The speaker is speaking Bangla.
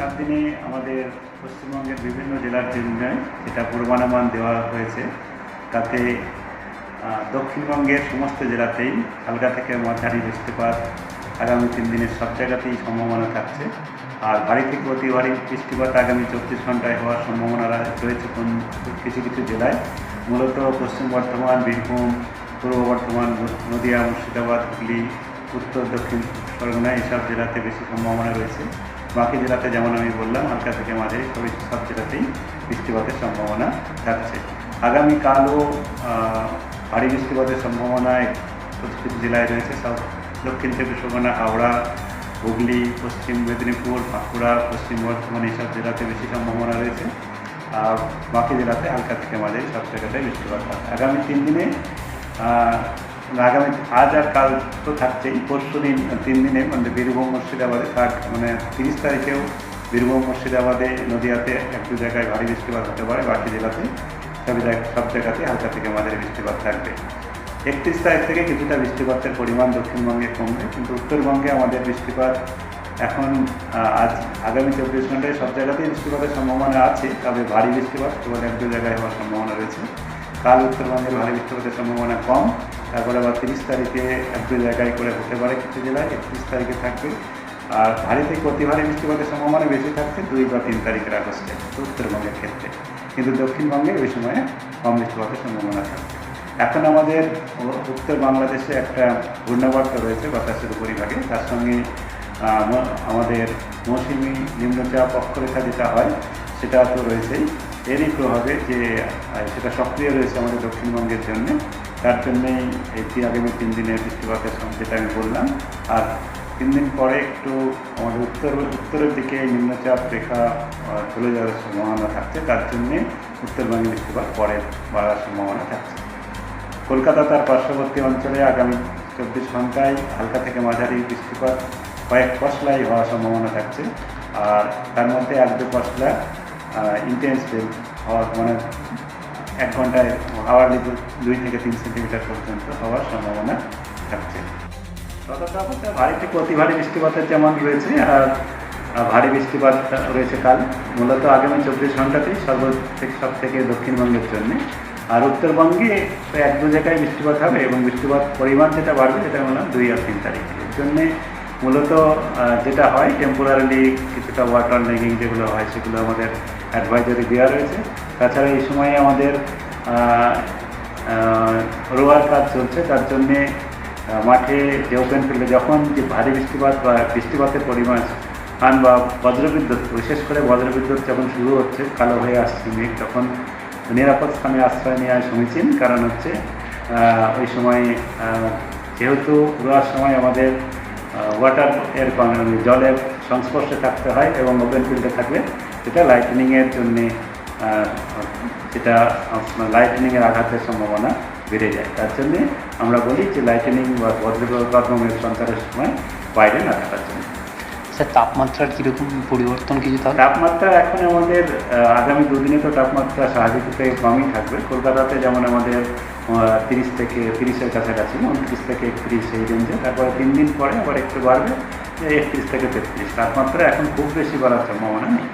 7 দিনে আমাদের পশ্চিমবঙ্গের বিভিন্ন জেলার জন্য যেটা পূর্বানুমান দেওয়া হয়েছে, তাতে দক্ষিণবঙ্গের সমস্ত জেলাতেই হালকা থেকে মাঝারি বৃষ্টিপাত আগামী 3 দিনের সব জায়গাতেই সম্ভাবনা থাকছে। আর ভারী থেকে অতি ভারী বৃষ্টিপাত আগামী 24 ঘন্টায় হওয়ার সম্ভাবনা রয়েছে কিছু কিছু জেলায়। মূলত পশ্চিম বর্ধমান, বীরভূম, পূর্ব বর্ধমান, নদিয়া, মুর্শিদাবাদ, হুগলি, উত্তর দক্ষিণ পরগনা এইসব জেলাতে বেশি সম্ভাবনা রয়েছে। বাকি জেলাতে যেমন আমি বললাম হালকা থেকে মাঝারি সব জেলাতেই বৃষ্টিপাতের সম্ভাবনা থাকছে। আগামীকালও ভারী বৃষ্টিপাতের সম্ভাবনায় কিছু কিছু জেলায় রয়েছে। সব দক্ষিণ চব্বিশ পরগনা, হাওড়া, হুগলি, পশ্চিম মেদিনীপুর, বাঁকুড়া, পশ্চিম বর্ধমান এইসব জেলাতে বেশি সম্ভাবনা রয়েছে। আর বাকি জেলাতে হালকা থেকে মাঝারি সব জায়গাতেই বৃষ্টিপাত থাকবে আগামী 3 দিনে। আগামী আজ আর কাল তো থাকছেই, পরশু দিন 3 দিনে মানে বীরভূম, মুর্শিদাবাদে 30 তারিখেও বীরভূম, মুর্শিদাবাদে, নদিয়াতে 1-2 জায়গায় ভারী বৃষ্টিপাত হতে পারে। বাকি জেলাতে সব জায়গাতে হালকা থেকে মাঝারি বৃষ্টিপাত থাকবে। 31 তারিখ থেকে কিছুটা বৃষ্টিপাতের পরিমাণ দক্ষিণবঙ্গে কমবে, কিন্তু উত্তরবঙ্গে আমাদের বৃষ্টিপাত এখন আগামী 24 ঘন্টায় সব জায়গাতেই বৃষ্টিপাতের সম্ভাবনা আছে, তবে ভারী বৃষ্টিপাত কেবল 1-2 জায়গায় হওয়ার সম্ভাবনা রয়েছে। কাল উত্তরবঙ্গের ভারী বৃষ্টিপাতের সম্ভাবনা কম, তারপরে আবার 30 তারিখে 1-2 জায়গায় করে হতে পারে কিছু জেলায়, 31 তারিখে থাকবে। আর ভারী থেকে অতি ভারী বৃষ্টিপাতের সম্ভাবনা বেশি থাকছে 2 বা 3 তারিখের আগস্টে উত্তরবঙ্গের ক্ষেত্রে, কিন্তু দক্ষিণবঙ্গে ওই সময়ে কম বৃষ্টিপাতের সম্ভাবনা থাকবে। এখন আমাদের উত্তর বাংলাদেশে একটা ঘূর্ণাবর্ত রয়েছে বাতাসের উপরিভাগে, তার সঙ্গে আমাদের মৌসুমি নিম্নচাপ অক্ষরেখা যেটা হয় সেটা তো রয়েছেই। এরই প্রভাবে যে সেটা সক্রিয় রয়েছে আমাদের দক্ষিণবঙ্গের জন্য, তার জন্যেই আগামী 3 দিনের বৃষ্টিপাতের যেটা আমি বললাম। আর 3 দিন পরে একটু আমাদের উত্তরের দিকে নিম্নচাপ রেখা চলে যাওয়ার সম্ভাবনা থাকছে, তার জন্যে উত্তরবঙ্গে বৃষ্টিপাত পরে বাড়ার সম্ভাবনা থাকছে। কলকাতা তার পার্শ্ববর্তী অঞ্চলে আগামী 24 ঘন্টায় হালকা থেকে মাঝারি বৃষ্টিপাত কয়েক পশলাই হওয়ার সম্ভাবনা থাকছে। আর তার মধ্যে 1-2 পশলা ইন্টেন্স হওয়ার মানে 1 ঘন্টায় আওয়ারলি 2 থেকে 3 সেন্টিমিটার পর্যন্ত হওয়ার সম্ভাবনা থাকছে। ততটা ভারী থেকে অতি ভারী বৃষ্টিপাতের যেমন রয়েছে, আর ভারী বৃষ্টিপাত রয়েছে কাল। মূলত আগামী 24 ঘন্টাতেই সব থেকে দক্ষিণবঙ্গের জন্য। আর উত্তরবঙ্গে 1-2 জায়গায় বৃষ্টিপাত হবে, এবং বৃষ্টিপাত পরিমাণ যেটা বাড়বে সেটা বললাম 2 আর 3 তারিখ। এর জন্যে মূলত যেটা হয় টেম্পোরারি কিছুটা ওয়াটার লেগিং যেগুলো হয় সেগুলো আমাদের অ্যাডভাইজারি দেওয়া রয়েছে। তাছাড়া এই সময়ে আমাদের রোয়ার কাজ চলছে, তার জন্যে মাঠে যে ওপেন ফিল্ডে যখন যে ভারী বৃষ্টিপাত বা বৃষ্টিপাতের পরিমাণ বা বজ্রবিদ্যুৎ, বিশেষ করে বজ্রবিদ্যুৎ যখন শুরু হচ্ছে, কালো হয়ে আসছে মেঘ, তখন নিরাপদ স্থানে আশ্রয় নেওয়া সমীচীন। কারণ হচ্ছে ওই সময় যেহেতু রোয়ার সময় আমাদের জলের সংস্পর্শে থাকতে হয়, এবং ওপেন ফিল্ডে থাকলে সেটা লাইটনিংয়ের জন্যে লাইটনিংয়ের আঘাতের সম্ভাবনা বেড়ে যায়। তার জন্যে আমরা বলি যে লাইটনিং বা বজ্রমেঘ সঞ্চারের সময় বাইরে না থাকার জন্য। স্যার, তাপমাত্রার কীরকম পরিবর্তন কিছু থাকে? তাপমাত্রা এখন আমাদের আগামী 2 দিনে তো তাপমাত্রা স্বাভাবিক থেকে কমই থাকবে। কলকাতাতে যেমন আমাদের 30 থেকে 30-এর কাছাকাছি, 29 থেকে 31 এই রেঞ্জে। তারপরে 3 দিন পরে আবার একটু বাড়বে, 31 থেকে 33। তাপমাত্রা এখন খুব বেশি বাড়ার সম্ভাবনা নেই।